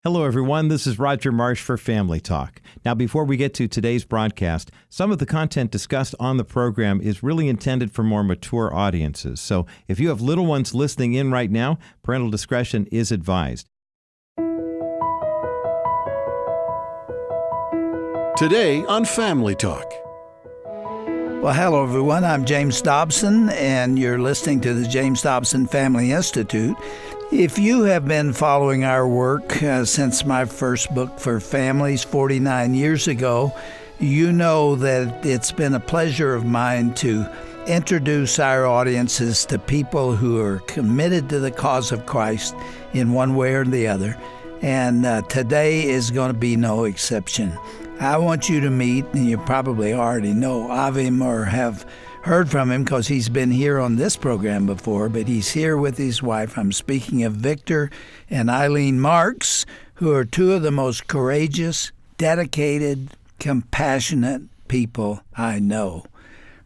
Hello, everyone. This is Roger Marsh for Family Talk. Now, before we get to today's broadcast, some of the content discussed on the program is really intended for more mature audiences. So if you have little ones listening in right now, parental discretion is advised. Today on Family Talk. Well, hello, everyone. I'm James Dobson, and you're listening to the James Dobson Family Institute. If you have been following our work since my first book for families 49 years ago, you know that it's been a pleasure of mine to introduce our audiences to people who are committed to the cause of Christ in one way or the other. And today is going to be no exception. I want you to meet, and you probably already know of him or have heard from him because he's been here on this program before, but he's here with his wife. I'm speaking of Victor and Eileen Marx, who are two of the most courageous, dedicated, compassionate people I know.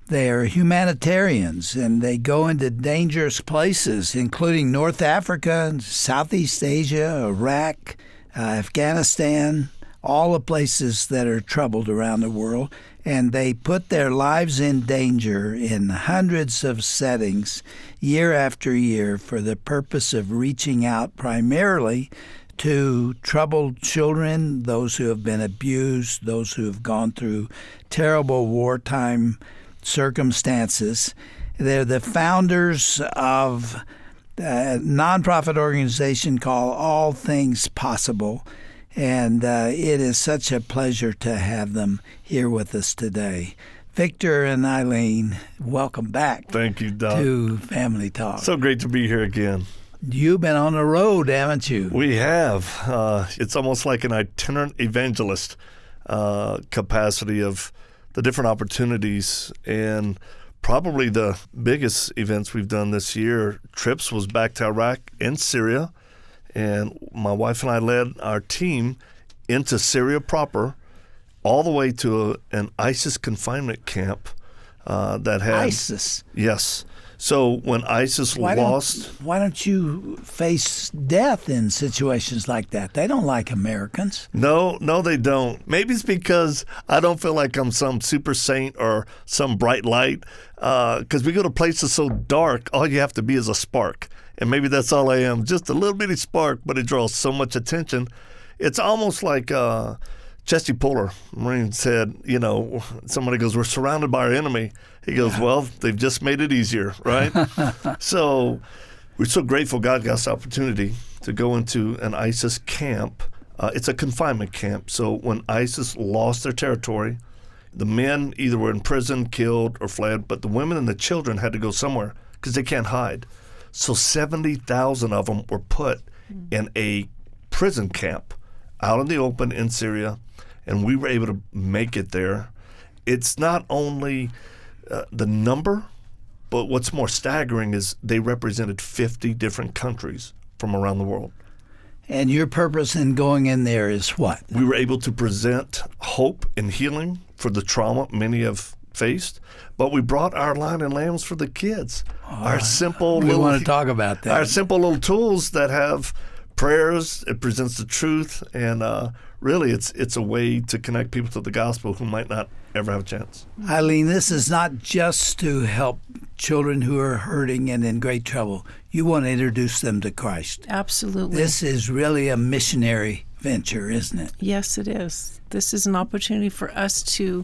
They are humanitarians, and they go into dangerous places, including North Africa, Southeast Asia, Iraq, Afghanistan, all the places that are troubled around the world, and they put their lives in danger in hundreds of settings year after year for the purpose of reaching out primarily to troubled children, those who have been abused, those who have gone through terrible wartime circumstances. They're the founders of a nonprofit organization called All Things Possible. And it is such a pleasure to have them here with us today. Victor and Eileen, welcome back. Thank you, Doc. To Family Talk. So great to be here again. You've been on the road, haven't you? We have. It's almost like an itinerant evangelist capacity of the different opportunities. And probably the biggest events we've done this year, trips, was back to Iraq and Syria. And my wife and I led our team into Syria proper, all the way to an ISIS confinement camp that had... ISIS? Yes. So when ISIS lost... Why don't you face death in situations like that? They don't like Americans. No, they don't. Maybe it's because I don't feel like I'm some super saint or some bright light. Because we go to places so dark, all you have to be is a spark. And maybe that's all I am, just a little bitty spark, but it draws so much attention. It's almost like Chesty Puller, Marine, said, somebody goes, we're surrounded by our enemy. He goes, well, they've just made it easier, right? So we're so grateful God got us opportunity to go into an ISIS camp. It's a confinement camp. So when ISIS lost their territory, the men either were in prison, killed, or fled, but the women and the children had to go somewhere because they can't hide. So 70,000 of them were put in a prison camp out in the open in Syria, and we were able to make it there. It's not only the number, but what's more staggering is they represented 50 different countries from around the world. And your purpose in going in there is what? We were able to present hope and healing for the trauma many have faced, but we brought our lion and lambs for the kids. Our simple we want to talk about that. Our simple little tools that have prayers. It presents the truth, and really, it's a way to connect people to the gospel who might not ever have a chance. Eileen, this is not just to help children who are hurting and in great trouble. You want to introduce them to Christ. Absolutely. This is really a missionary venture, isn't it? Yes, it is. This is an opportunity for us to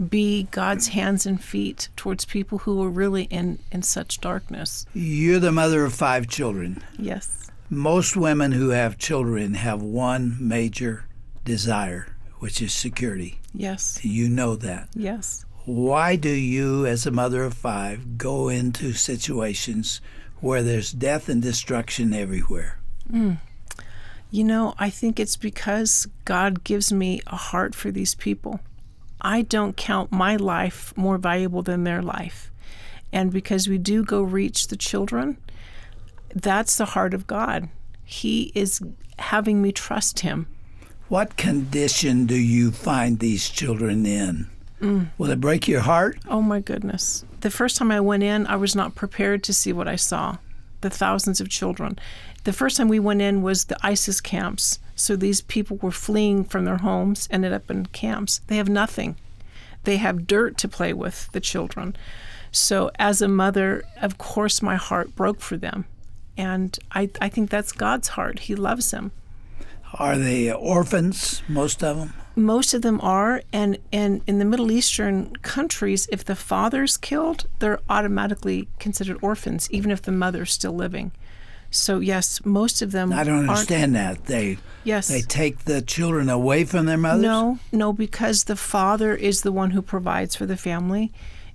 be God's hands and feet towards people who are really in such darkness. You're the mother of 5 children. Yes. Most women who have children have one major desire, which is security. Yes. You know that. Yes. Why do you, as a mother of 5, go into situations where there's death and destruction everywhere? I think it's because God gives me a heart for these people. I don't count my life more valuable than their life. And because we do go reach the children, that's the heart of God. He is having me trust him. What condition do you find these children in? Will it break your heart? Oh, my goodness. The first time I went in, I was not prepared to see what I saw, the thousands of children. The first time we went in was the ISIS camps. So these people were fleeing from their homes, ended up in camps. They have nothing. They have dirt to play with, the children. So as a mother, of course, my heart broke for them. And I think that's God's heart. He loves them. Are they orphans, most of them? Most of them are. And in the Middle Eastern countries, if the father's killed, they're automatically considered orphans, even if the mother's still living. So, yes, most of them I don't understand that. They take the children away from their mothers? No, because the father is the one who provides for the family.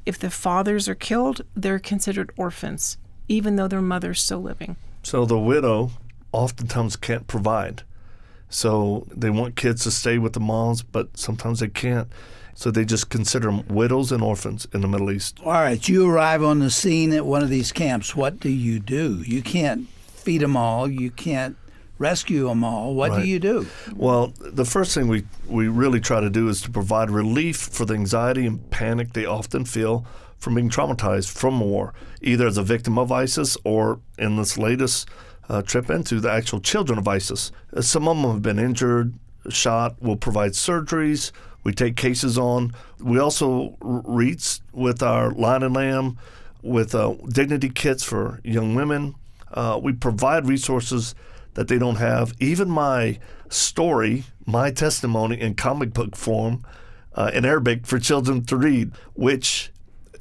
If the fathers are killed, they're considered orphans, even though their mother's still living. So the widow oftentimes can't provide. So they want kids to stay with the moms, but sometimes they can't. So they just consider them widows and orphans in the Middle East. All right, you arrive on the scene at one of these camps. What do? You can't feed them all. You can't rescue them all. What do you do? Well, the first thing we really try to do is to provide relief for the anxiety and panic they often feel from being traumatized from war, either as a victim of ISIS or in this latest trip into the actual children of ISIS. Some of them have been injured, shot. We'll provide surgeries. We take cases on. We also reach with our Lion and Lamb, with dignity kits for young women. We provide resources that they don't have. Even my story, my testimony in comic book form in Arabic for children to read, which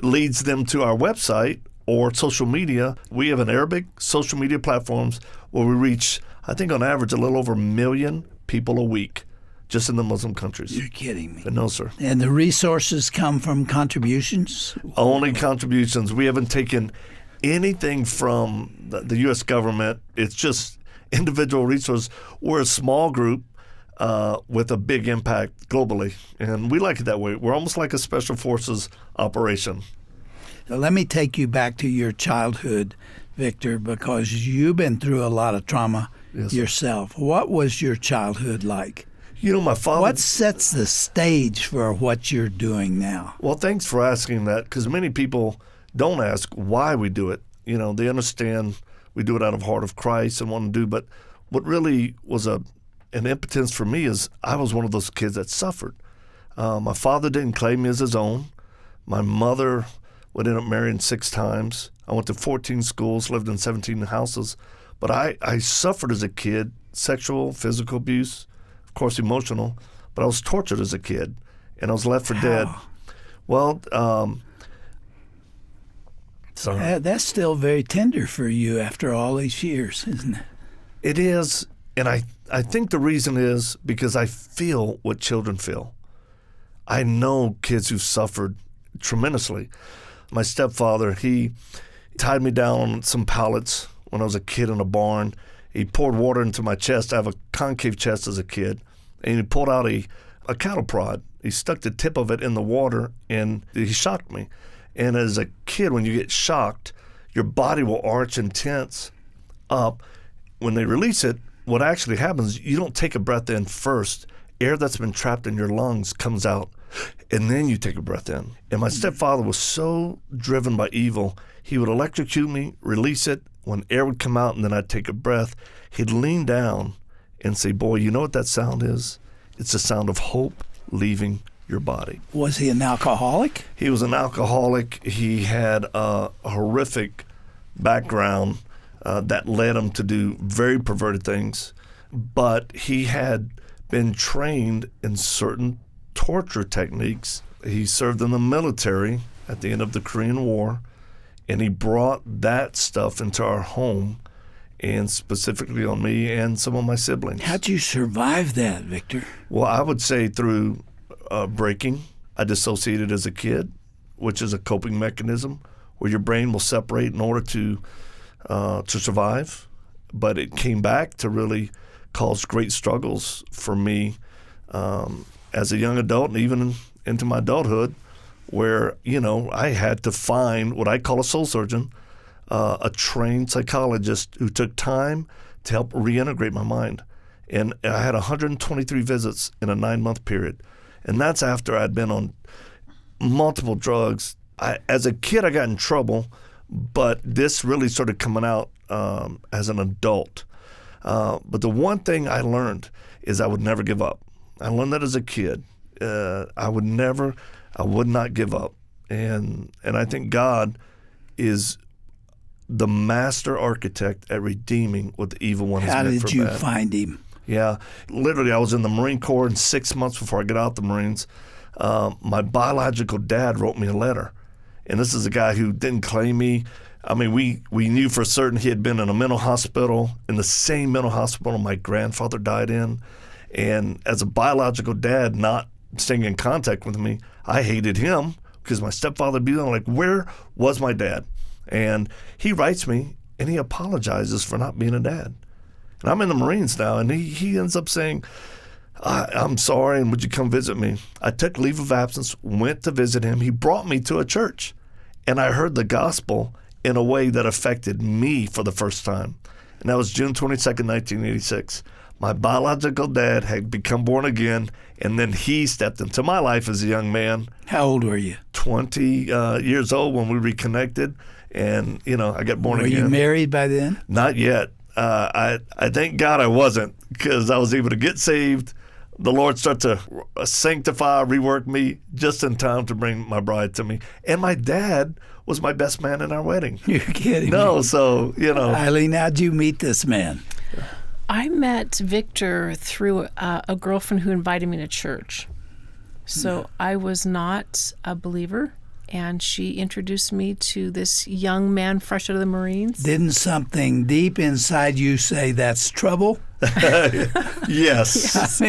leads them to our website or social media. We have an Arabic social media platforms where we reach, I think on average, a little over 1 million people a week just in the Muslim countries. You're kidding me. No, sir. And the resources come from contributions? Only contributions. We haven't taken anything from the U.S. government. It's just individual resources. We're a small group with a big impact globally, and we like it that way. We're almost like a special forces operation. So let me take you back to your childhood, Victor, because you've been through a lot of trauma yourself. What was your childhood like? You know, my father... What sets the stage for what you're doing now? Well, thanks for asking that, because many people don't ask why we do it. You know, they understand we do it out of heart of Christ and want to do, but what really was an impotence for me is I was one of those kids that suffered. My father didn't claim me as his own. My mother would end up marrying 6 times. I went to 14 schools, lived in 17 houses. But I suffered as a kid, sexual, physical abuse, of course emotional, but I was tortured as a kid, and I was left for dead. Well, that's still very tender for you after all these years, isn't it? It is, and I think the reason is because I feel what children feel. I know kids who've suffered tremendously. My stepfather, he tied me down on some pallets when I was a kid in a barn. He poured water into my chest. I have a concave chest as a kid. And he pulled out a cattle prod. He stuck the tip of it in the water, and he shocked me. And as a kid, when you get shocked, your body will arch and tense up. When they release it, what actually happens, you don't take a breath in first. Air that's been trapped in your lungs comes out, and then you take a breath in. And my stepfather was so driven by evil, he would electrocute me, release it. When air would come out and then I'd take a breath, he'd lean down and say, "Boy, you know what that sound is? It's the sound of hope leaving your body." Was he an alcoholic? He was an alcoholic. He had a horrific background that led him to do very perverted things. But he had been trained in certain torture techniques. He served in the military at the end of the Korean War, and he brought that stuff into our home, and specifically on me and some of my siblings. How'd you survive that, Victor? Well, I would say through breaking. I dissociated as a kid, which is a coping mechanism where your brain will separate in order to survive. But it came back to really cause great struggles for me as a young adult and even into my adulthood, where, you know, I had to find what I call a soul surgeon, a trained psychologist who took time to help reintegrate my mind. And I had 123 visits in a 9-month period. And that's after I'd been on multiple drugs. As a kid, I got in trouble, but this really started coming out as an adult. But the one thing I learned is I would never give up. I learned that as a kid. I would not give up. And I think God is the master architect at redeeming what the evil one has meant for bad. How did you find him? Yeah, literally, I was in the Marine Corps, and 6 months before I got out the Marines, my biological dad wrote me a letter. And this is a guy who didn't claim me. I mean, we knew for certain he had been in a mental hospital, in the same mental hospital my grandfather died in. And as a biological dad not staying in contact with me, I hated him because my stepfather would be like, where was my dad? And he writes me, and he apologizes for not being a dad. And I'm in the Marines now, and he ends up saying, I'm sorry, and would you come visit me? I took leave of absence, went to visit him. He brought me to a church, and I heard the gospel in a way that affected me for the first time. And that was June 22nd, 1986. My biological dad had become born again, and then he stepped into my life as a young man. How old were you? 20 years old when we reconnected, and, I got born again. Were you married by then? Not yet. I thank God I wasn't, because I was able to get saved. The Lord started to sanctify, rework me just in time to bring my bride to me. And my dad was my best man in our wedding. You're kidding No, me. so, Eileen, how'd you meet this man? I met Victor through a girlfriend who invited me to church. So I was not a believer, and she introduced me to this young man fresh out of the Marines. Didn't something deep inside you say that's trouble? Yes.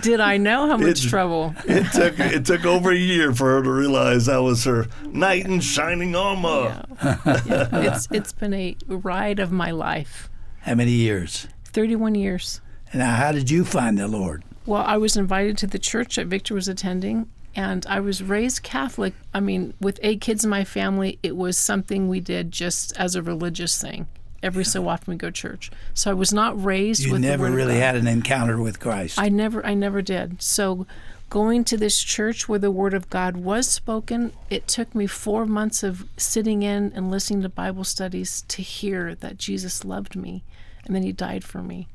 Did I know how much trouble? It took over a year for her to realize I was her knight in shining armor. Yeah. It's been a ride of my life. How many years? 31 years. And now, how did you find the Lord? Well, I was invited to the church that Victor was attending, and I was raised Catholic. I mean, with 8 kids in my family, it was something we did just as a religious thing. Every so often we go to church. So I was not raised with the Word of God. You never really had an encounter with Christ. I never did. So going to this church where the Word of God was spoken, it took me 4 months of sitting in and listening to Bible studies to hear that Jesus loved me, and then he died for me.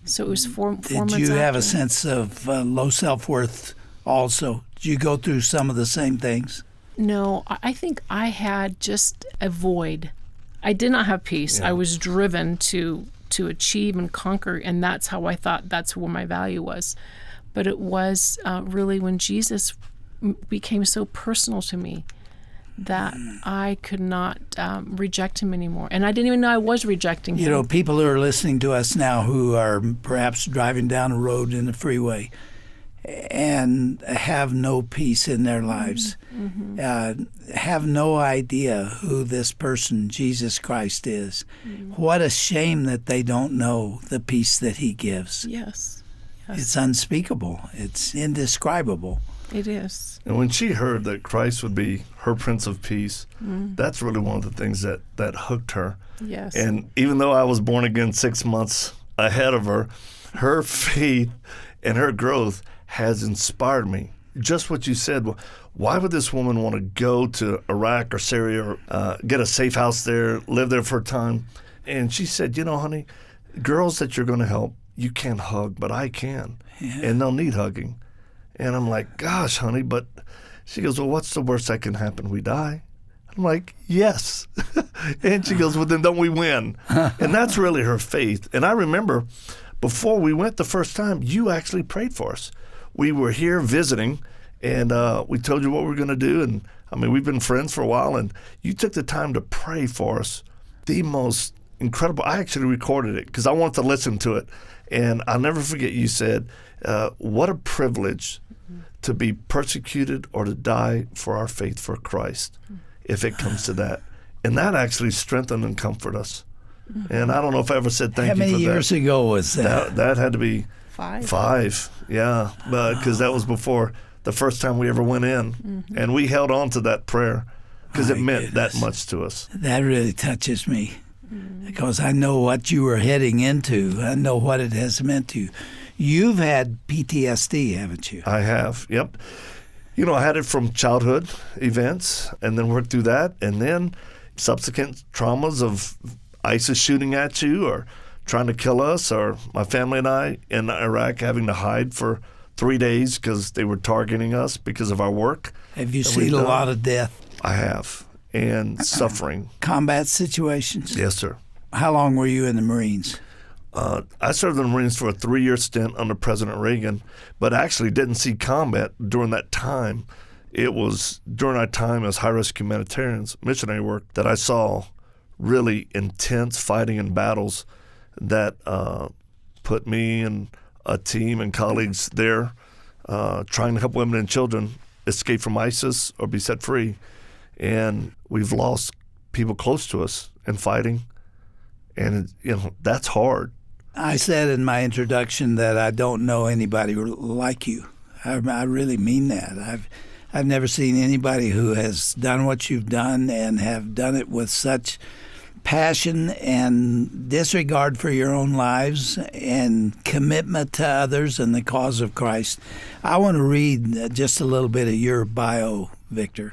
So it was four months after. Did you have a sense of low self-worth also? Did you go through some of the same things? No, I think I had just a void. I did not have peace. Yeah. I was driven to achieve and conquer, and that's how I thought that's where my value was. But it was really when Jesus became so personal to me that I could not reject him anymore. And I didn't even know I was rejecting him. You know, people who are listening to us now who are perhaps driving down a road in the freeway and have no peace in their lives, have no idea who this person, Jesus Christ, is. What a shame that they don't know the peace that he gives. Yes. It's unspeakable. It's indescribable. It is. And when she heard that Christ would be her Prince of Peace, that's really one of the things that hooked her. Yes. And even though I was born again 6 months ahead of her, her faith and her growth has inspired me. Just what you said. Why would this woman want to go to Iraq or Syria or get a safe house there, live there for a time? And she said, honey, girls that you're going to help, you can't hug, but I can. Yeah. And they'll need hugging. And I'm like, gosh, honey, but she goes, well, what's the worst that can happen? We die? I'm like, yes. And she goes, well, then don't we win? And that's really her faith. And I remember before we went the first time, you actually prayed for us. We were here visiting, and we told you what we were going to do. And, I mean, we've been friends for a while, and you took the time to pray for us. The most incredible. I actually recorded it because I wanted to listen to it. And I'll never forget you said, what a privilege to be persecuted or to die for our faith for Christ, if it comes to that. And that actually strengthened and comforted us. And I don't know if I ever said thank you for that. How many years ago was that? That had to be 5, yeah, because that was before the first time we ever went in. And we held on to that prayer because it meant that much to us. That really touches me because I know what you were heading into. I know what it has meant to you. You've had PTSD, haven't you? I have, yep. I had it from childhood events and then worked through that, and then subsequent traumas of ISIS shooting at you or trying to kill us, or my family and I in Iraq having to hide for 3 days because they were targeting us because of our work. Have you seen a lot of death? I have, and suffering. Combat situations? Yes, sir. How long were you in the Marines? I served in the Marines for a 3-year stint under President Reagan, but actually didn't see combat during that time. It was during our time as high-risk humanitarians, missionary work, that I saw really intense fighting and battles that put me and a team and colleagues there trying to help women and children escape from ISIS or be set free. And we've lost people close to us in fighting, and that's hard. I said in my introduction that I don't know anybody like you. I really mean that. I've never seen anybody who has done what you've done and have done it with such passion and disregard for your own lives and commitment to others and the cause of Christ. I want to read just a little bit of your bio, Victor.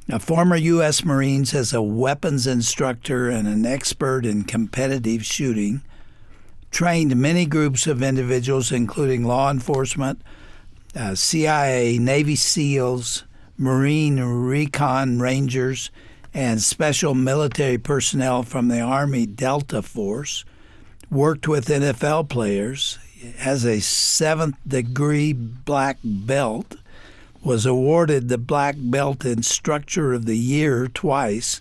A former U.S. Marines as a weapons instructor and an expert in competitive shooting, trained many groups of individuals, including law enforcement, CIA, Navy SEALs, Marine Recon Rangers, and special military personnel from the Army Delta Force, worked with NFL players, has a 7th degree black belt, was awarded the Black Belt Instructor of the Year twice,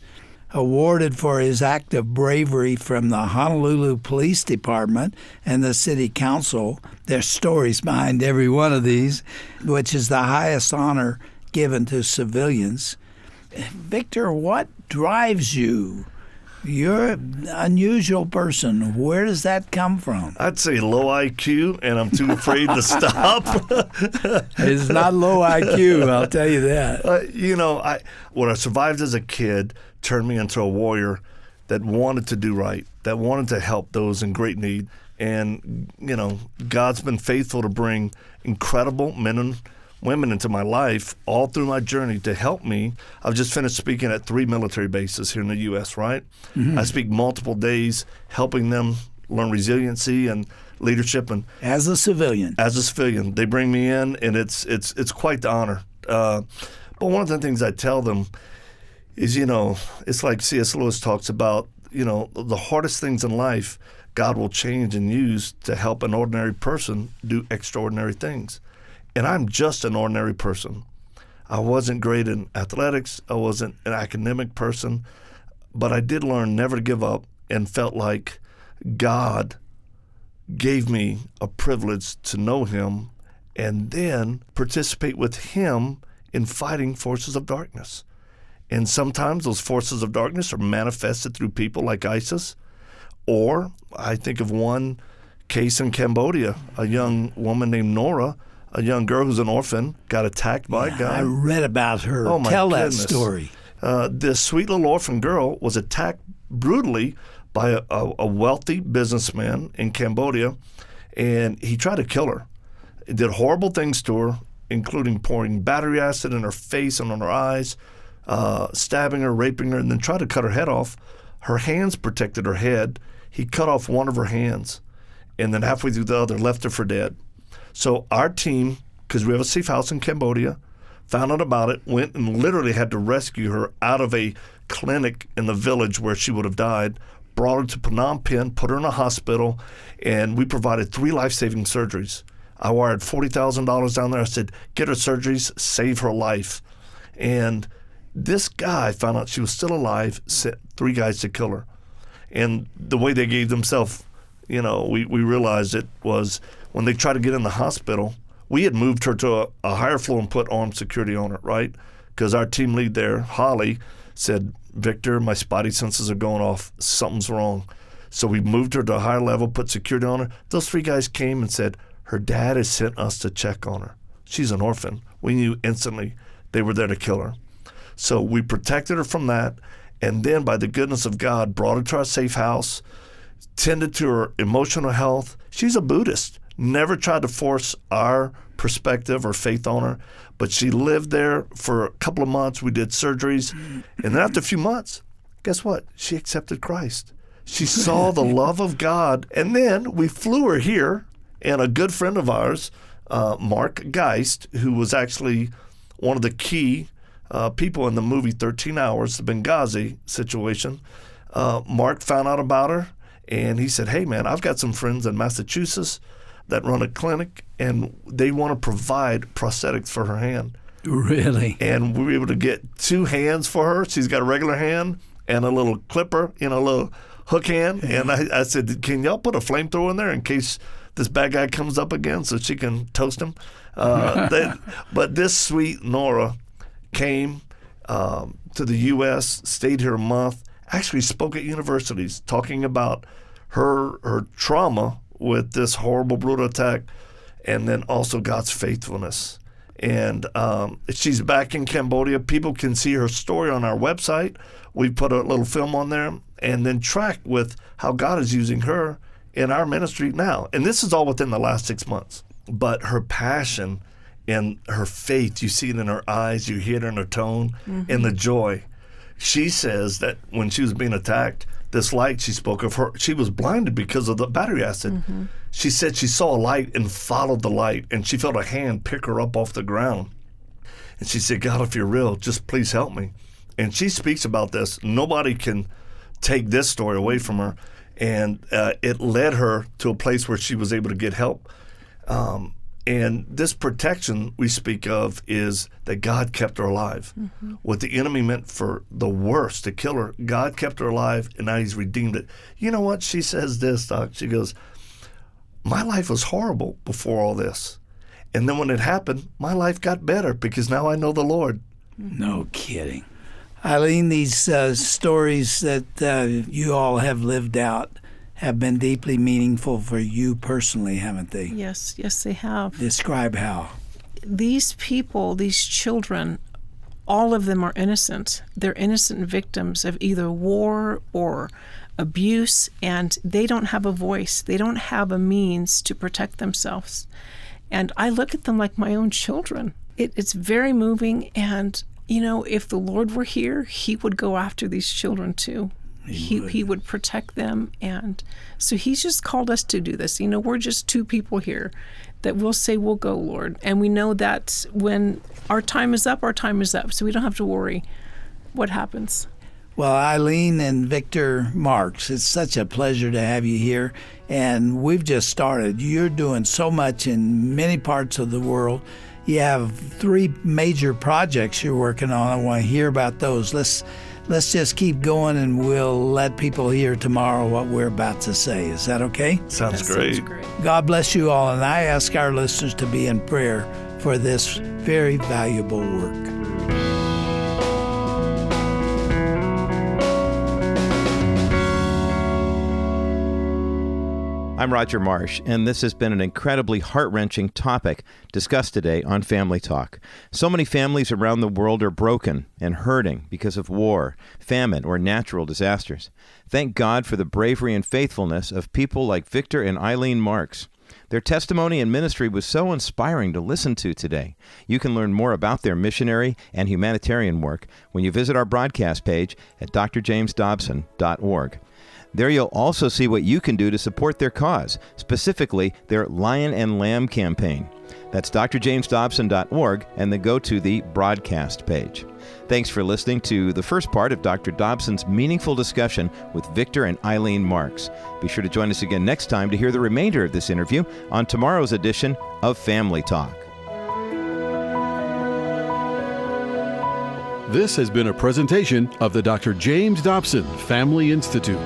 awarded for his act of bravery from the Honolulu Police Department and the City Council. There's stories behind every one of these, which is the highest honor given to civilians. Victor, what drives you? You're an unusual person. Where does that come from? I'd say low IQ, and I'm too afraid to stop. It's not low IQ, I'll tell you that. What I survived as a kid turned me into a warrior that wanted to do right, that wanted to help those in great need. And, God's been faithful to bring incredible men and women into my life all through my journey to help me. I've just finished speaking at 3 military bases here in the U.S., right? Mm-hmm. I speak multiple days helping them learn resiliency and leadership. And As a civilian. They bring me in, and it's quite the honor. But one of the things I tell them is, it's like C.S. Lewis talks about, the hardest things in life God will change and use to help an ordinary person do extraordinary things. And I'm just an ordinary person. I wasn't great in athletics. I wasn't an academic person. But I did learn never to give up and felt like God gave me a privilege to know Him and then participate with Him in fighting forces of darkness. And sometimes those forces of darkness are manifested through people like ISIS. Or I think of one case in Cambodia, a young woman named Nora, a young girl who's an orphan, got attacked by a guy. I read about her. Oh, my Tell goodness. that story. This sweet little orphan girl was attacked brutally by a wealthy businessman in Cambodia, and he tried to kill her. He did horrible things to her, including pouring battery acid in her face and on her eyes, stabbing her, raping her, and then tried to cut her head off. Her hands protected her head. He cut off one of her hands, and then halfway through the other, left her for dead. So our team, because we have a safe house in Cambodia, found out about it, went and literally had to rescue her out of a clinic in the village where she would have died, brought her to Phnom Penh, put her in a hospital, and we provided 3 life-saving surgeries. I wired $40,000 down there. I said, get her surgeries, save her life. And this guy found out she was still alive, sent 3 guys to kill her. And the way they gave themselves, we realized it was when they tried to get in the hospital, we had moved her to a higher floor and put armed security on her, right? Because our team lead there, Holly, said, Victor, my spidey senses are going off. Something's wrong. So we moved her to a higher level, put security on her. Those 3 guys came and said, her dad has sent us to check on her. She's an orphan. We knew instantly they were there to kill her. So we protected her from that, and then by the goodness of God, brought her to our safe house, tended to her emotional health. She's a Buddhist. Never tried to force our perspective or faith on her, but she lived there for a couple of months. We did surgeries, and then after a few months, guess what? She accepted Christ. She saw the love of God. And then we flew her here, and a good friend of ours, Mark Geist, who was actually one of the key people in the movie 13 Hours, the Benghazi situation. Mark found out about her, and he said, hey, man, I've got some friends in Massachusetts that run a clinic, and they want to provide prosthetics for her hand. Really? And we were able to get 2 hands for her. She's got a regular hand and a little clipper, a little hook hand. And I said, can y'all put a flamethrower in there in case this bad guy comes up again so she can toast him? But this sweet Nora came to the U.S., stayed here a month, actually spoke at universities talking about her trauma with this horrible, brutal attack, and then also God's faithfulness. And she's back in Cambodia. People can see her story on our website. We put a little film on there and then track with how God is using her in our ministry now. And this is all within the last 6 months. But her passion and her faith, you see it in her eyes, you hear it in her tone, and the joy. She says that when she was being attacked, this light she spoke of, she was blinded because of the battery acid. She said she saw a light and followed the light, and she felt a hand pick her up off the ground. And she said, God, if you're real, just please help me. And she speaks about this. Nobody can take this story away from her. And it led her to a place where she was able to get help. And this protection we speak of is that God kept her alive. What the enemy meant for the worst, to kill her, God kept her alive, and now he's redeemed it. You know what? She says this, Doc. She goes, my life was horrible before all this. And then when it happened, my life got better because now I know the Lord. No kidding. Eileen, these stories that you all have lived out have been deeply meaningful for you personally, haven't they? Yes, they have. Describe how. These people, these children, all of them are innocent. They're innocent victims of either war or abuse, and they don't have a voice. They don't have a means to protect themselves. And I look at them like my own children. It's very moving, and, if the Lord were here, he would go after these children too. He would protect them, and so he's just called us to do this. We're just 2 people here that will say, we'll go, Lord. And we know that when our time is up, so we don't have to worry what happens. Well, Eileen and Victor Marx, it's such a pleasure to have you here, and we've just started. You're doing so much in many parts of the world. You have 3 major projects you're working on. I want to hear about those. Let's just keep going, and we'll let people hear tomorrow what we're about to say. Is that okay? Sounds great. God bless you all, and I ask our listeners to be in prayer for this very valuable work. I'm Roger Marsh, and this has been an incredibly heart-wrenching topic discussed today on Family Talk. So many families around the world are broken and hurting because of war, famine, or natural disasters. Thank God for the bravery and faithfulness of people like Victor and Eileen Marx. Their testimony and ministry was so inspiring to listen to today. You can learn more about their missionary and humanitarian work when you visit our broadcast page at drjamesdobson.org. There you'll also see what you can do to support their cause, specifically their Lion and Lamb campaign. That's drjamesdobson.org, and then go to the broadcast page. Thanks for listening to the first part of Dr. Dobson's meaningful discussion with Victor and Eileen Marx. Be sure to join us again next time to hear the remainder of this interview on tomorrow's edition of Family Talk. This has been a presentation of the Dr. James Dobson Family Institute.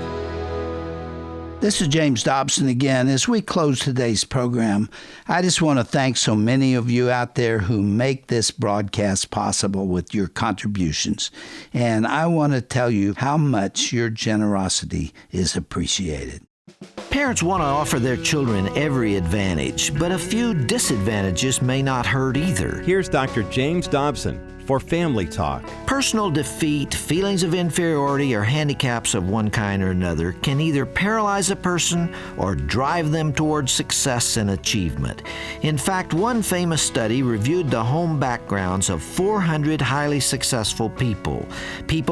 This is James Dobson again. As we close today's program, I just want to thank so many of you out there who make this broadcast possible with your contributions. And I want to tell you how much your generosity is appreciated. Parents want to offer their children every advantage, but a few disadvantages may not hurt either. Here's Dr. James Dobson, for Family Talk. Personal defeat, feelings of inferiority, or handicaps of one kind or another can either paralyze a person or drive them towards success and achievement. In fact, one famous study reviewed the home backgrounds of 400 highly successful people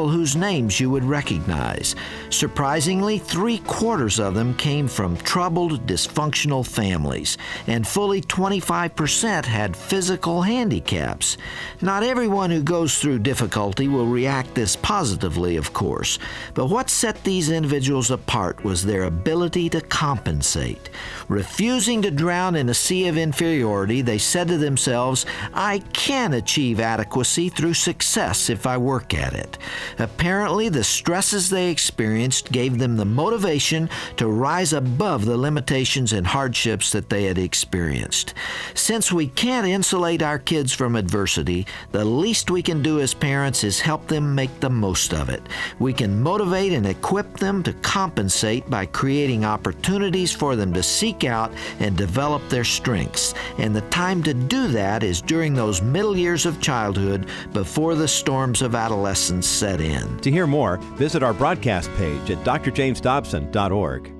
whose names you would recognize. Surprisingly, 3/4 of them came from troubled, dysfunctional families, and fully 25% had physical handicaps. Not everyone who goes through difficulty will react this positively, of course, but what set these individuals apart was their ability to compensate. Refusing to drown in a sea of inferiority, they said to themselves, "I can achieve adequacy through success if I work at it." Apparently, the stresses they experienced gave them the motivation to rise above the limitations and hardships that they had experienced. Since we can't insulate our kids from adversity, the least we can do as parents is help them make the most of it. We can motivate and equip them to compensate by creating opportunities for them to seek out and develop their strengths. And the time to do that is during those middle years of childhood before the storms of adolescence set in. To hear more, visit our broadcast page at drjamesdobson.org.